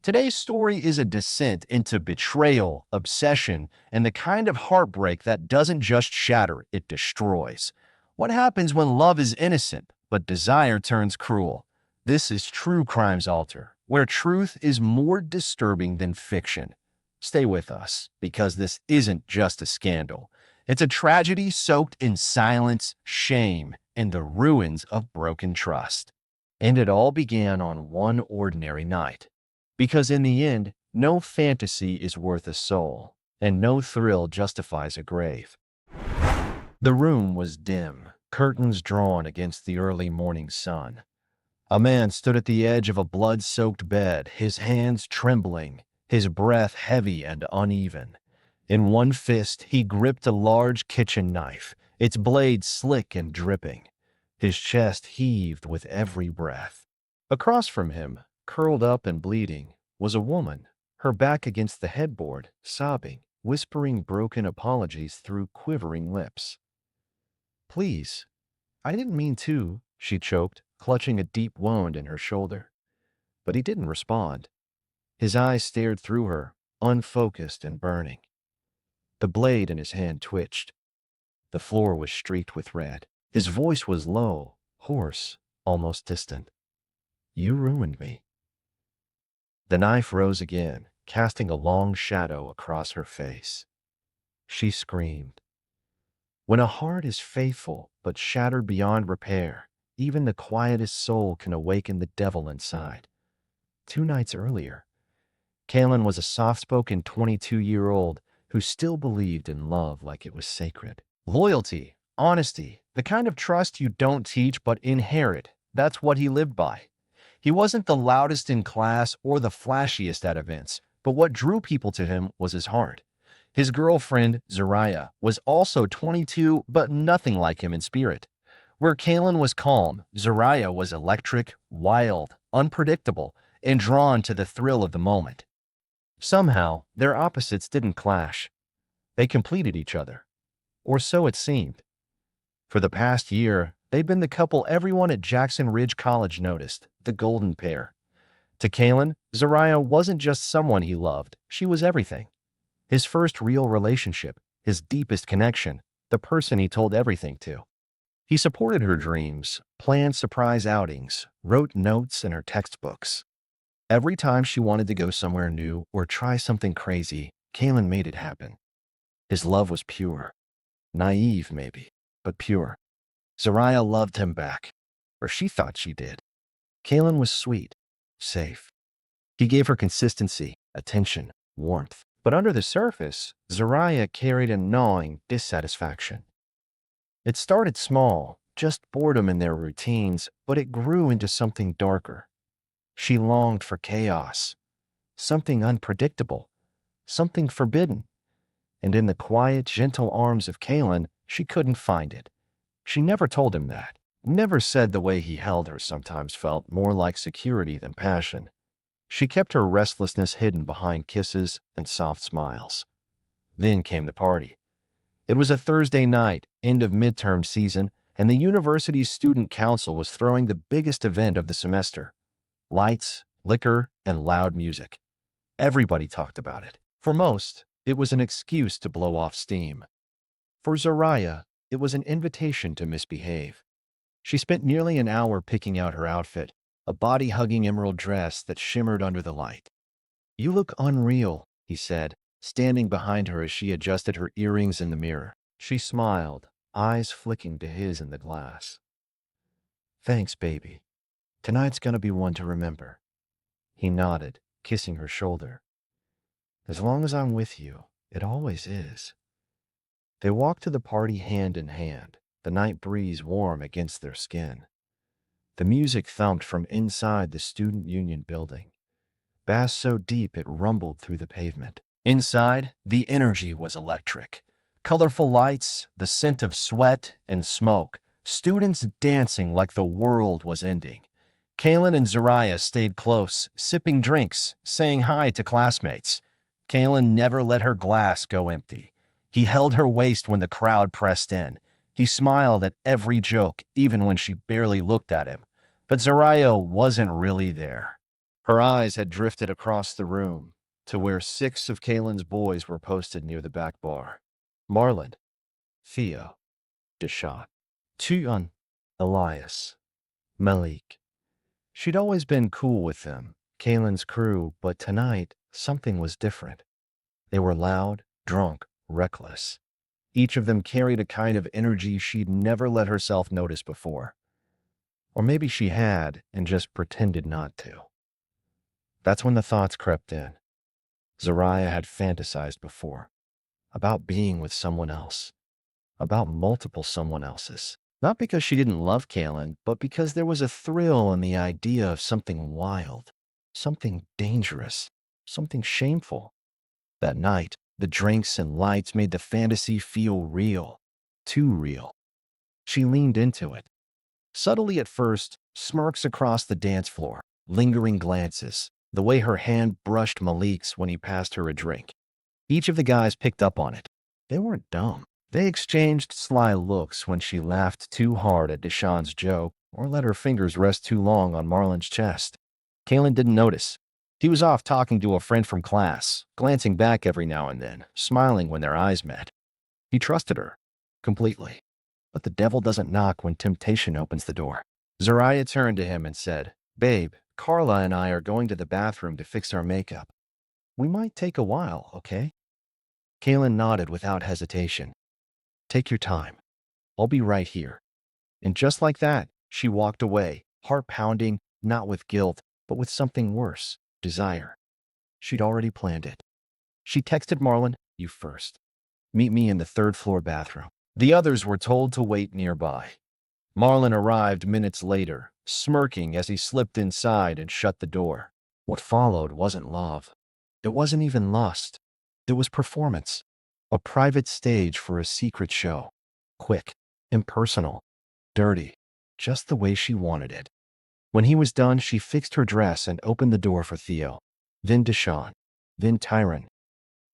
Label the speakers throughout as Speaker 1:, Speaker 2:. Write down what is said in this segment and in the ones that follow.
Speaker 1: Today's story is a descent into betrayal, obsession, and the kind of heartbreak that doesn't just shatter, it destroys. What happens when love is innocent, but desire turns cruel? This is True Crimes Alter, where truth is more disturbing than fiction. Stay with us, because this isn't just a scandal. It's a tragedy soaked in silence, shame, and the ruins of broken trust. And it all began on one ordinary night. Because in the end, no fantasy is worth a soul, and no thrill justifies a grave. The room was dim, curtains drawn against the early morning sun. A man stood at the edge of a blood-soaked bed, his hands trembling, his breath heavy and uneven. In one fist, he gripped a large kitchen knife, its blade slick and dripping. His chest heaved with every breath. Across from him, curled up and bleeding, was a woman, her back against the headboard, sobbing, whispering broken apologies through quivering lips. "Please, I didn't mean to," she choked, clutching a deep wound in her shoulder. But he didn't respond. His eyes stared through her, unfocused and burning. The blade in his hand twitched. The floor was streaked with red. His voice was low, hoarse, almost distant. "You ruined me." The knife rose again, casting a long shadow across her face. She screamed. When a heart is faithful but shattered beyond repair, even the quietest soul can awaken the devil inside. 2 nights earlier, Kaylin was a soft-spoken 22-year-old who still believed in love like it was sacred. Loyalty, honesty, the kind of trust you don't teach but inherit, that's what he lived by. He wasn't the loudest in class or the flashiest at events, but what drew people to him was his heart. His girlfriend, Zariah, was also 22, but nothing like him in spirit. Where Kaylin was calm, Zariah was electric, wild, unpredictable, and drawn to the thrill of the moment. Somehow, their opposites didn't clash. They completed each other. Or so it seemed. For the past year, they'd been the couple everyone at Jackson Ridge College noticed, the golden pair. To Kaylin, Zariah wasn't just someone he loved, she was everything. His first real relationship, his deepest connection, the person he told everything to. He supported her dreams, planned surprise outings, wrote notes in her textbooks. Every time she wanted to go somewhere new or try something crazy, Kaylin made it happen. His love was pure. Naive, maybe, but pure. Zariah loved him back, or she thought she did. Kaylin was sweet, safe. He gave her consistency, attention, warmth. But under the surface, Zariah carried a gnawing dissatisfaction. It started small, just boredom in their routines, but it grew into something darker. She longed for chaos, something unpredictable, something forbidden. And in the quiet, gentle arms of Kaylin, she couldn't find it. She never told him that. Never said the way he held her sometimes felt more like security than passion. She kept her restlessness hidden behind kisses and soft smiles. Then came the party. It was a Thursday night, end of midterm season, and the university's student council was throwing the biggest event of the semester. Lights, liquor, and loud music. Everybody talked about it. For most, it was an excuse to blow off steam. For Zariah, it was an invitation to misbehave. She spent nearly an hour picking out her outfit, a body-hugging emerald dress that shimmered under the light. "You look unreal," he said, standing behind her as she adjusted her earrings in the mirror. She smiled, eyes flicking to his in the glass. "Thanks, baby. Tonight's gonna be one to remember." He nodded, kissing her shoulder. "As long as I'm with you, it always is." They walked to the party hand in hand, the night breeze warm against their skin. The music thumped from inside the Student Union building, bass so deep it rumbled through the pavement. Inside, the energy was electric. Colorful lights, the scent of sweat and smoke, students dancing like the world was ending. Kaylin and Zariah stayed close, sipping drinks, saying hi to classmates. Kaylin never let her glass go empty. He held her waist when the crowd pressed in. He smiled at every joke, even when she barely looked at him. But Zariah wasn't really there. Her eyes had drifted across the room to where 6 of Kalen's boys were posted near the back bar. Marlon, Theo, Deshaun, Tuyun, Elias, Malik. She'd always been cool with them, Kalen's crew, but tonight something was different. They were loud, drunk, reckless. Each of them carried a kind of energy she'd never let herself notice before. Or maybe she had and just pretended not to. That's when the thoughts crept in. Zariah had fantasized before about being with someone else, about multiple someone else's. Not because she didn't love Kalen, but because there was a thrill in the idea of something wild, something dangerous, something shameful. That night, the drinks and lights made the fantasy feel real, too real. She leaned into it. Subtly at first, smirks across the dance floor, lingering glances, the way her hand brushed Malik's when he passed her a drink. Each of the guys picked up on it. They weren't dumb. They exchanged sly looks when she laughed too hard at Deshaun's joke or let her fingers rest too long on Marlon's chest. Kalen didn't notice. He was off talking to a friend from class, glancing back every now and then, smiling when their eyes met. He trusted her, completely. But the devil doesn't knock when temptation opens the door. Zariah turned to him and said, "Babe, Carla and I are going to the bathroom to fix our makeup. We might take a while, okay?" Kalen nodded without hesitation. "Take your time. I'll be right here." And just like that, she walked away, heart pounding, not with guilt, but with something worse, desire. She'd already planned it. She texted Marlon, "You first. Meet me in the third-floor bathroom." The others were told to wait nearby. Marlon arrived minutes later, smirking as he slipped inside and shut the door. What followed wasn't love. It wasn't even lust. It was performance. A private stage for a secret show. Quick, impersonal, dirty, just the way she wanted it. When he was done, she fixed her dress and opened the door for Theo, then Deshaun, then Tyron,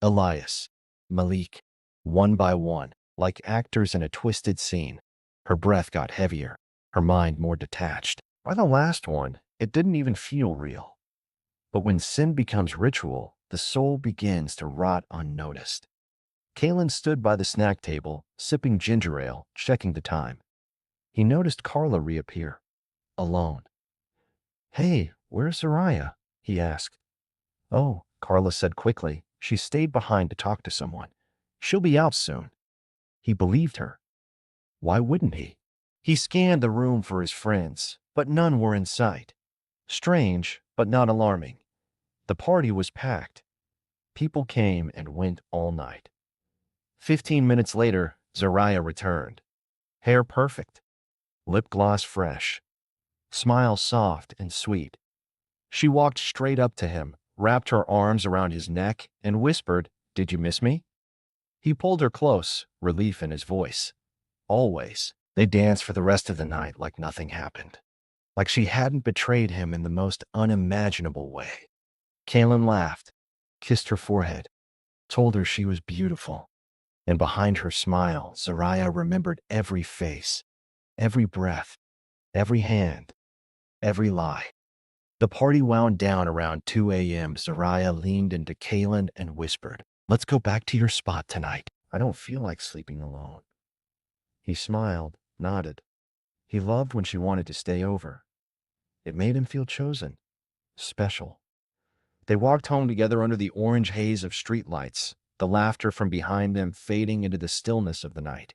Speaker 1: Elias, Malik, one by one, like actors in a twisted scene. Her breath got heavier, her mind more detached. By the last one, it didn't even feel real. But when sin becomes ritual, the soul begins to rot unnoticed. Kalen stood by the snack table, sipping ginger ale, checking the time. He noticed Carla reappear, alone. "Hey, where's Zariah?" he asked. "Oh," Carla said quickly. "She stayed behind to talk to someone. She'll be out soon." He believed her. Why wouldn't he? He scanned the room for his friends, but none were in sight. Strange, but not alarming. The party was packed. People came and went all night. 15 minutes later, Zariah returned. Hair perfect. Lip gloss fresh. Smile soft and sweet. She walked straight up to him, wrapped her arms around his neck, and whispered, "Did you miss me?" He pulled her close, relief in his voice. Always. They danced for the rest of the night like nothing happened. Like she hadn't betrayed him in the most unimaginable way. Kalen laughed, kissed her forehead, told her she was beautiful. And behind her smile, Zariah remembered every face, every breath, every hand, every lie. The party wound down around 2 a.m. Zariah leaned into Kalen and whispered, "Let's go back to your spot tonight. I don't feel like sleeping alone." He smiled, nodded. He loved when she wanted to stay over. It made him feel chosen, special. They walked home together under the orange haze of streetlights, the laughter from behind them fading into the stillness of the night.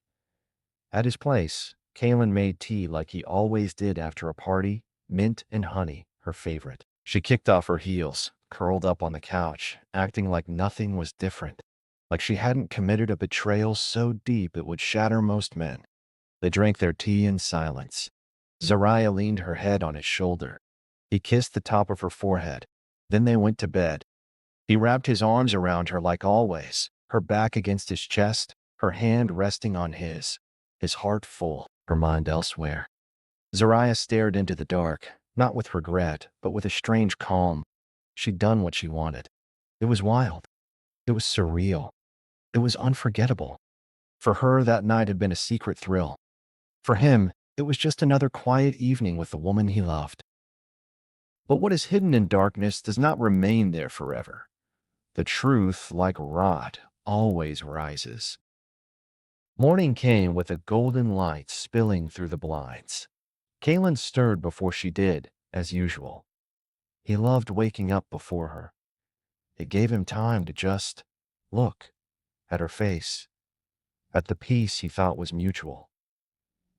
Speaker 1: At his place, Kalen made tea like he always did after a party, mint and honey, her favorite. She kicked off her heels, curled up on the couch, acting like nothing was different, like she hadn't committed a betrayal so deep it would shatter most men. They drank their tea in silence. Zariah leaned her head on his shoulder. He kissed the top of her forehead. Then they went to bed. He wrapped his arms around her like always, her back against his chest, her hand resting on his heart full, her mind elsewhere. Zariah stared into the dark, not with regret, but with a strange calm. She'd done what she wanted. It was wild. It was surreal. It was unforgettable. For her, that night had been a secret thrill. For him, it was just another quiet evening with the woman he loved. But what is hidden in darkness does not remain there forever. The truth, like rot, always rises. Morning came with a golden light spilling through the blinds. Kaylin stirred before she did, as usual. He loved waking up before her. It gave him time to just look at her face, at the peace he thought was mutual.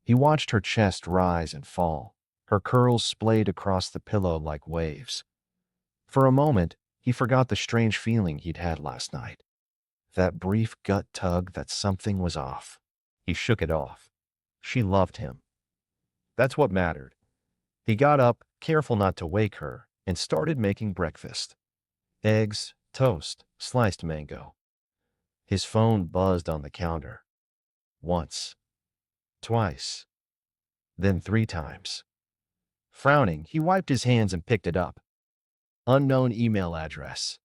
Speaker 1: He watched her chest rise and fall, her curls splayed across the pillow like waves. For a moment, he forgot the strange feeling he'd had last night. That brief gut tug that something was off. He shook it off. She loved him. That's what mattered. He got up, careful not to wake her, and started making breakfast. Eggs, toast, sliced mango. His phone buzzed on the counter. Once. Twice. Then 3 times. Frowning, he wiped his hands and picked it up. Unknown email address.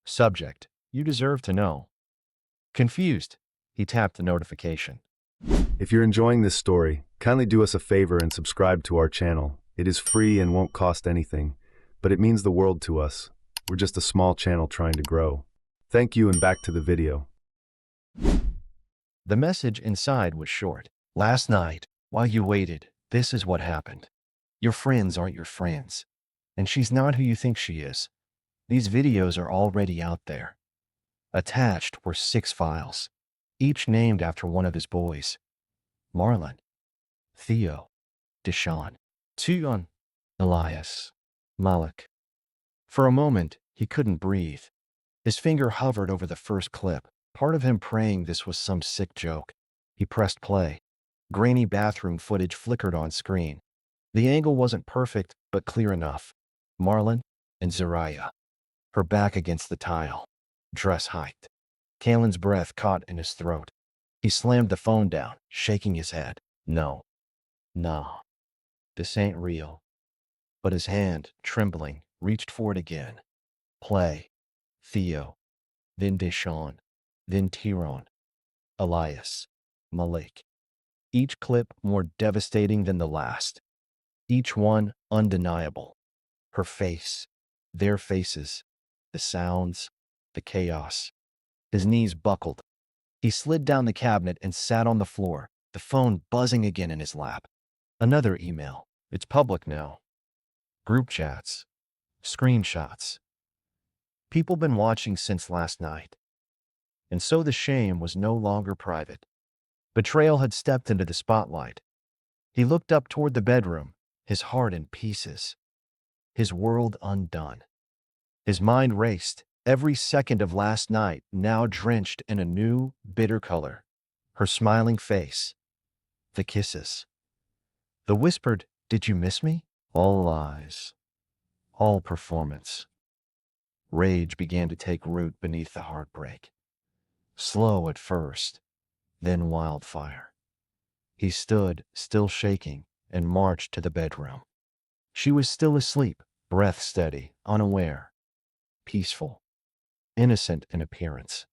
Speaker 1: Subject, you deserve to know. Confused, he tapped the notification.
Speaker 2: If you're enjoying this story, kindly do us a favor and subscribe to our channel. It is free and won't cost anything, but it means the world to us. We're just a small channel trying to grow. Thank you, and back to the video.
Speaker 1: The message inside was short. Last night, while you waited, this is what happened. Your friends aren't your friends, and she's not who you think she is. These videos are already out there. Attached were 6 files, each named after one of his boys. Marlon, Theo, Deshaun, Tuyon, Elias, Malik. For a moment, he couldn't breathe. His finger hovered over the first clip, part of him praying this was some sick joke. He pressed play. Grainy bathroom footage flickered on screen. The angle wasn't perfect, but clear enough. Marlon and Zariah, her back against the tile, dress hiked. Kaylin's breath caught in his throat. He slammed the phone down, shaking his head. No. This ain't real. But his hand, trembling, reached for it again. Play. Theo. Then Deshaun. Then Tyrone. Elias. Malik. Each clip more devastating than the last. Each one undeniable. Her face. Their faces. The sounds. The chaos. His knees buckled. He slid down the cabinet and sat on the floor, the phone buzzing again in his lap. Another email. It's public now. Group chats. Screenshots. People been watching since last night. And so the shame was no longer private. Betrayal had stepped into the spotlight. He looked up toward the bedroom, his heart in pieces, his world undone. His mind raced, every second of last night now drenched in a new, bitter color. Her smiling face. The kisses. The whispered, "Did you miss me?" All lies. All performance. Rage began to take root beneath the heartbreak. Slow at first, then wildfire. He stood, still shaking, and marched to the bedroom. She was still asleep, breath steady, unaware, peaceful, innocent in appearance.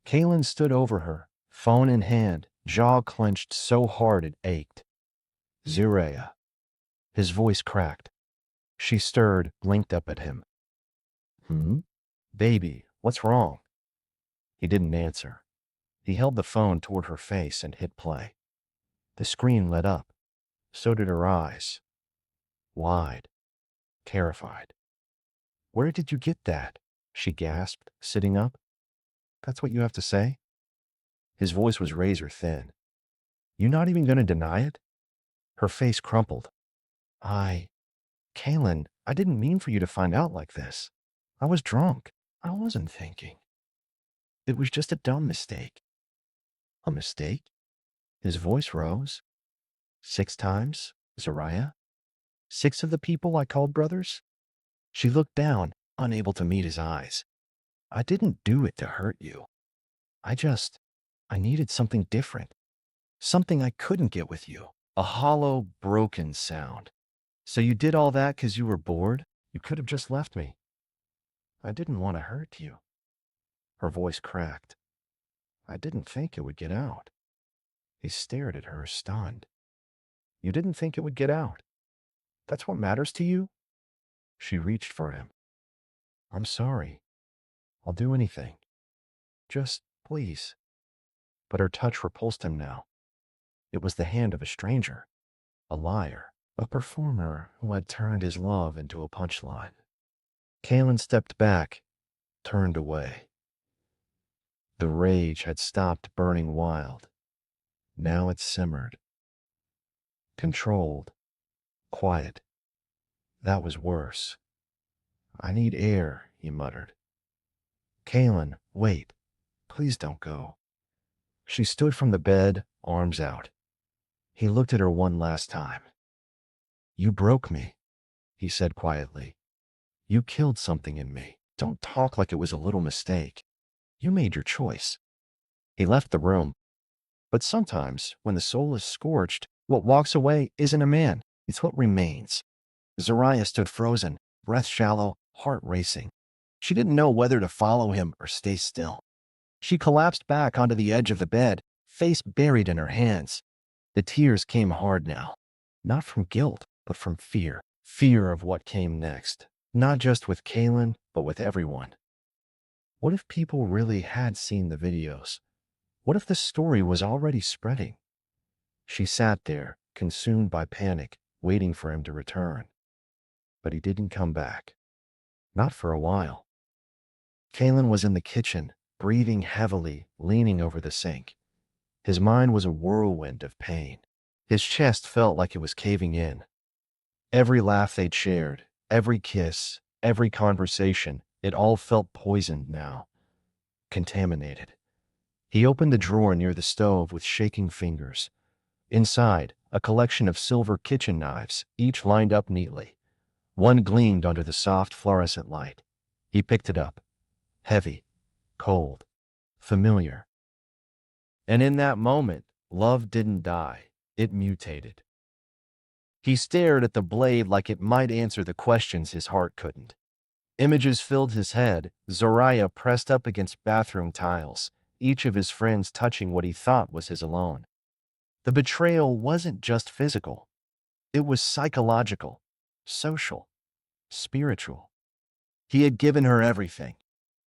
Speaker 1: Kaylin stood over her, phone in hand, jaw clenched so hard it ached. Zuriah. His voice cracked. She stirred, blinked up at him. Baby, what's wrong? He didn't answer. He held the phone toward her face and hit play. The screen lit up. So did her eyes. Wide. Terrified. "Where did you get that?" she gasped, sitting up. "That's what you have to say?" His voice was razor thin. "You not even gonna deny it?" Her face crumpled. Kaylin, I didn't mean for you to find out like this. I was drunk. I wasn't thinking. It was just a dumb mistake." "A mistake?" His voice rose. 6 times, Zariah? 6 of the people I called brothers? She looked down, unable to meet his eyes. "I didn't do it to hurt you. I needed something different. Something I couldn't get with you." A hollow, broken sound. "So you did all that because you were bored? You could have just left me." "I didn't want to hurt you." Her voice cracked. "I didn't think it would get out." He stared at her, stunned. "You didn't think it would get out? That's what matters to you?" She reached for him. I'm sorry. I'll do anything. Just, please. But her touch repulsed him now. It was the hand of a stranger, a liar, a performer who had turned his love into a punchline. Kalen stepped back, turned away. The rage had stopped burning wild. Now it simmered. Controlled. Quiet. That was worse. I need air, he muttered. Kalen, wait. Please don't go. She stood from the bed, arms out. He looked at her one last time. You broke me, he said quietly. You killed something in me. Don't talk like it was a little mistake. You made your choice. He left the room. But sometimes, when the soul is scorched, what walks away isn't a man. It's what remains. Zariah stood frozen, breath shallow, heart racing. She didn't know whether to follow him or stay still. She collapsed back onto the edge of the bed, face buried in her hands. The tears came hard now, not from guilt, but from fear. Fear of what came next, not just with Kalen, but with everyone. What if people really had seen the videos? What if the story was already spreading? She sat there, consumed by panic, waiting for him to return. But he didn't come back. Not for a while. Kalen was in the kitchen, breathing heavily, leaning over the sink. His mind was a whirlwind of pain. His chest felt like it was caving in. Every laugh they'd shared, every kiss, every conversation, it all felt poisoned now. Contaminated. He opened the drawer near the stove with shaking fingers. Inside, a collection of silver kitchen knives, each lined up neatly. One gleamed under the soft fluorescent light. He picked it up. Heavy, cold, familiar. And in that moment, love didn't die. It mutated. He stared at the blade like it might answer the questions his heart couldn't. Images filled his head, Zariah pressed up against bathroom tiles, each of his friends touching what he thought was his alone. The betrayal wasn't just physical. It was psychological, social, spiritual. He had given her everything,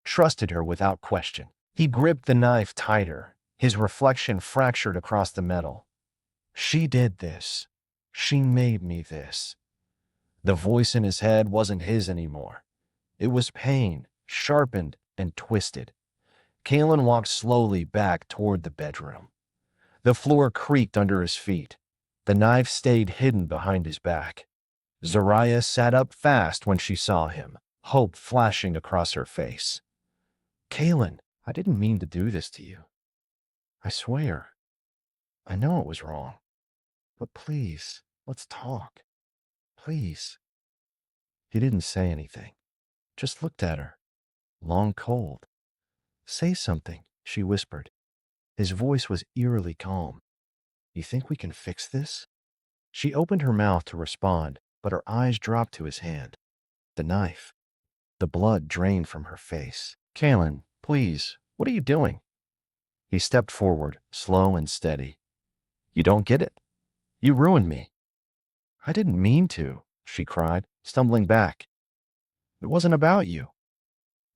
Speaker 1: trusted her without question. He gripped the knife tighter, his reflection fractured across the metal. She did this. She made me this. The voice in his head wasn't his anymore. It was pain, sharpened and twisted. Kalen walked slowly back toward the bedroom. The floor creaked under his feet. The knife stayed hidden behind his back. Zariah sat up fast when she saw him, hope flashing across her face. Kalen, I didn't mean to do this to you. I swear. I know it was wrong. But please, let's talk. Please. He didn't say anything, just looked at her, long cold. Say something, she whispered. His voice was eerily calm. You think we can fix this? She opened her mouth to respond, but her eyes dropped to his hand. The knife. The blood drained from her face. Kalen, please, what are you doing? He stepped forward, slow and steady. You don't get it? You ruined me. I didn't mean to, she cried, stumbling back. It wasn't about you.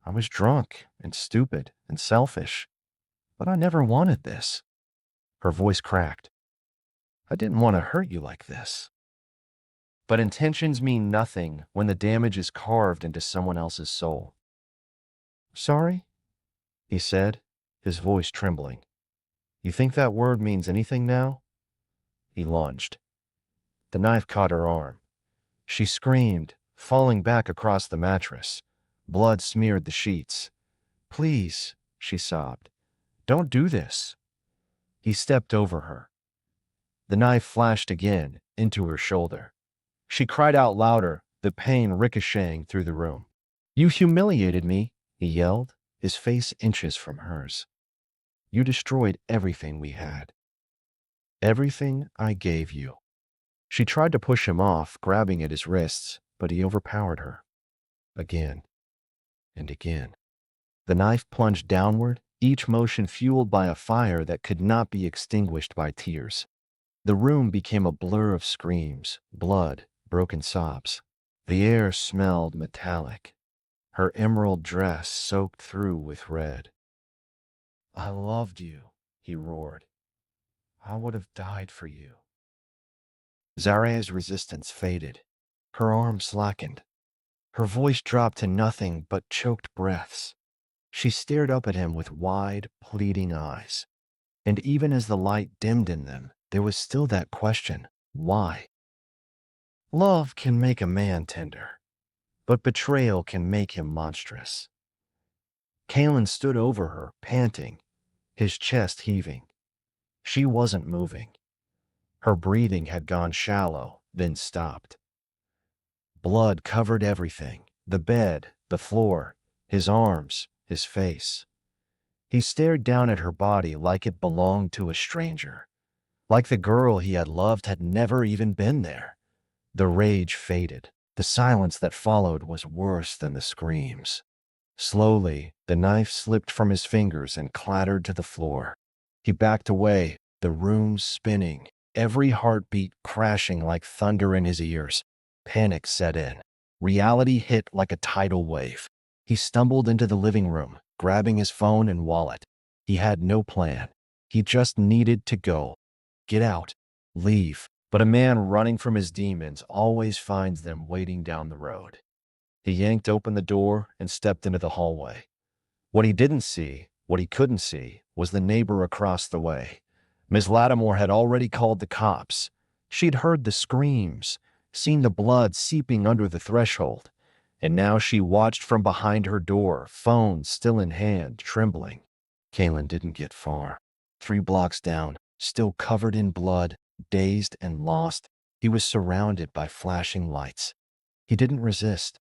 Speaker 1: I was drunk and stupid and selfish, but I never wanted this. Her voice cracked. I didn't want to hurt you like this. But intentions mean nothing when the damage is carved into someone else's soul. Sorry? He said, his voice trembling. You think that word means anything now? He lunged. The knife caught her arm. She screamed, falling back across the mattress. Blood smeared the sheets. Please, she sobbed. Don't do this. He stepped over her. The knife flashed again into her shoulder. She cried out louder, the pain ricocheting through the room. You humiliated me, he yelled, his face inches from hers. You destroyed everything we had. Everything I gave you. She tried to push him off, grabbing at his wrists, but he overpowered her. Again and again. The knife plunged downward, each motion fueled by a fire that could not be extinguished by tears. The room became a blur of screams, blood, broken sobs. The air smelled metallic, her emerald dress soaked through with red. "I loved you," he roared. "I would have died for you." Zaraya's resistance faded. Her arm slackened. Her voice dropped to nothing but choked breaths. She stared up at him with wide, pleading eyes. And even as the light dimmed in them, there was still that question, why? Love can make a man tender, but betrayal can make him monstrous. Kalen stood over her, panting, his chest heaving. She wasn't moving. Her breathing had gone shallow, then stopped. Blood covered everything, the bed, the floor, his arms, his face. He stared down at her body like it belonged to a stranger, like the girl he had loved had never even been there. The rage faded. The silence that followed was worse than the screams. Slowly, the knife slipped from his fingers and clattered to the floor. He backed away, the room spinning, every heartbeat crashing like thunder in his ears. Panic set in. Reality hit like a tidal wave. He stumbled into the living room, grabbing his phone and wallet. He had no plan. He just needed to go. Get out. Leave. But a man running from his demons always finds them waiting down the road. He yanked open the door and stepped into the hallway. What he didn't see, what he couldn't see, was the neighbor across the way. Miss Lattimore had already called the cops. She'd heard the screams, seen the blood seeping under the threshold, and now she watched from behind her door, phone still in hand, trembling. Kalen didn't get far. 3 blocks down, still covered in blood, dazed and lost, he was surrounded by flashing lights. He didn't resist,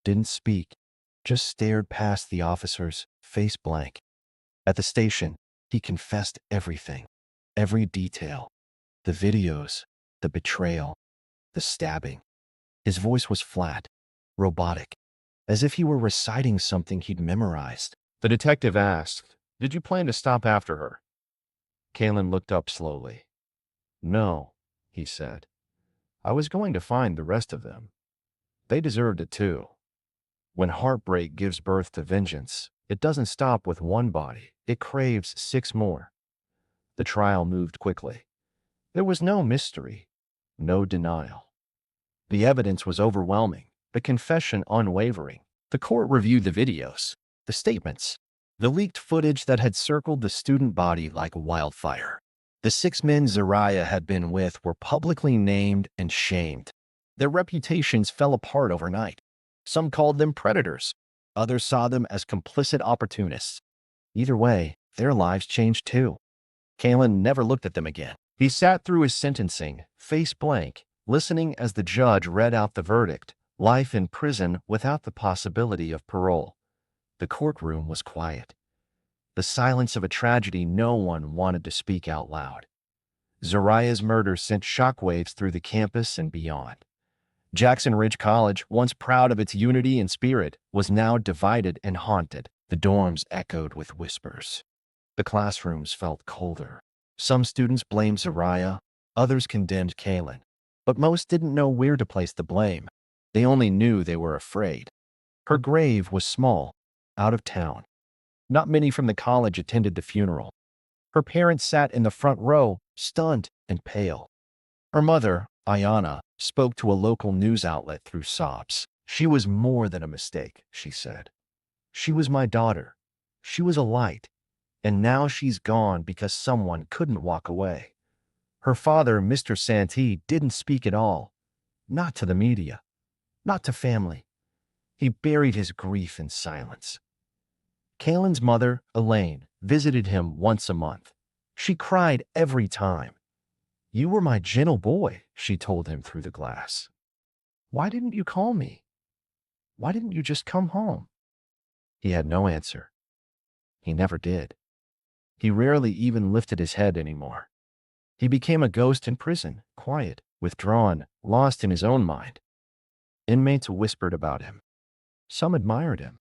Speaker 1: didn't speak, just stared past the officers, face blank. At the station, he confessed everything, every detail, the videos, the betrayal, the stabbing. His voice was flat, robotic, as if he were reciting something he'd memorized. The detective asked, "Did you plan to stop after her?" Kalen looked up slowly. "No," he said. "I was going to find the rest of them. They deserved it too. When heartbreak gives birth to vengeance, it doesn't stop with one body. It craves 6 more." The trial moved quickly. There was no mystery, no denial. The evidence was overwhelming, the confession unwavering. The court reviewed the videos, the statements, the leaked footage that had circled the student body like wildfire. The 6 men Zariah had been with were publicly named and shamed. Their reputations fell apart overnight. Some called them predators. Others saw them as complicit opportunists. Either way, their lives changed too. Kalen never looked at them again. He sat through his sentencing, face blank, listening as the judge read out the verdict: life in prison without the possibility of parole. The courtroom was quiet. The silence of a tragedy no one wanted to speak out loud. Zariah's murder sent shockwaves through the campus and beyond. Jackson Ridge College, once proud of its unity and spirit, was now divided and haunted. The dorms echoed with whispers. The classrooms felt colder. Some students blamed Zariah, others condemned Kalen, but most didn't know where to place the blame. They only knew they were afraid. Her grave was small, out of town. Not many from the college attended the funeral. Her parents sat in the front row, stunned and pale. Her mother, Ayana, spoke to a local news outlet through sobs. "She was more than a mistake," she said. "She was my daughter. She was a light. And now she's gone because someone couldn't walk away." Her father, Mr. Santee, didn't speak at all. Not to the media. Not to family. He buried his grief in silence. Kalen's mother, Elaine, visited him once a month. She cried every time. "You were my gentle boy," she told him through the glass. "Why didn't you call me? Why didn't you just come home?" He had no answer. He never did. He rarely even lifted his head anymore. He became a ghost in prison, quiet, withdrawn, lost in his own mind. Inmates whispered about him. Some admired him.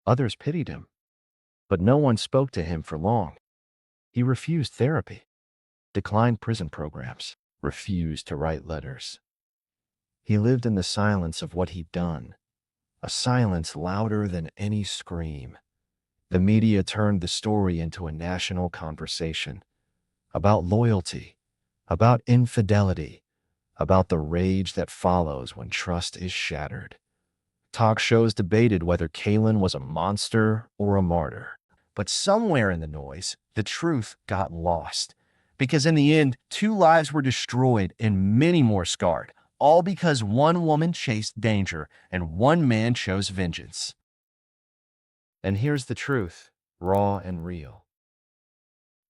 Speaker 1: Others pitied him. But no one spoke to him for long. He refused therapy, declined prison programs, refused to write letters. He lived in the silence of what he'd done, a silence louder than any scream. The media turned the story into a national conversation about loyalty, about infidelity, about the rage that follows when trust is shattered. Talk shows debated whether Kalen was a monster or a martyr. But somewhere in the noise, the truth got lost. Because in the end, 2 lives were destroyed and many more scarred, all because one woman chased danger and one man chose vengeance. And here's the truth, raw and real.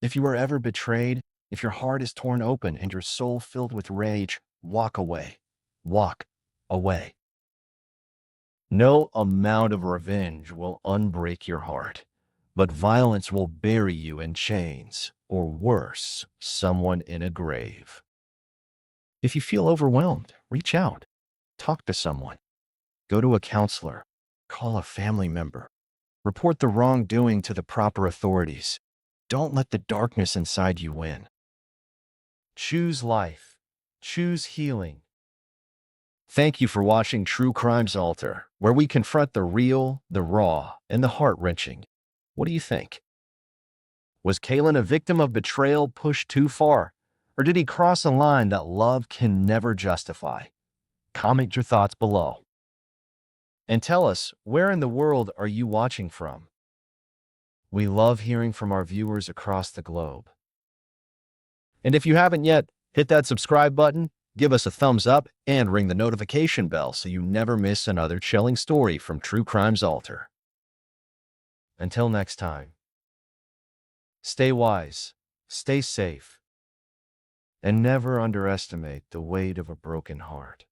Speaker 1: If you were ever betrayed, if your heart is torn open and your soul filled with rage, walk away. Walk away. No amount of revenge will unbreak your heart, but violence will bury you in chains, or worse, someone in a grave. If you feel overwhelmed, reach out. Talk to someone. Go to a counselor. Call a family member. Report the wrongdoing to the proper authorities. Don't let the darkness inside you win. Choose life. Choose healing. Thank you for watching True Crimes Altar, where we confront the real, the raw, and the heart-wrenching. What do you think? Was Kalen a victim of betrayal pushed too far? Or did he cross a line that love can never justify? Comment your thoughts below. And tell us, where in the world are you watching from? We love hearing from our viewers across the globe. And if you haven't yet, hit that subscribe button, give us a thumbs up, and ring the notification bell so you never miss another chilling story from True Crimes Altar. Until next time, stay wise, stay safe, and never underestimate the weight of a broken heart.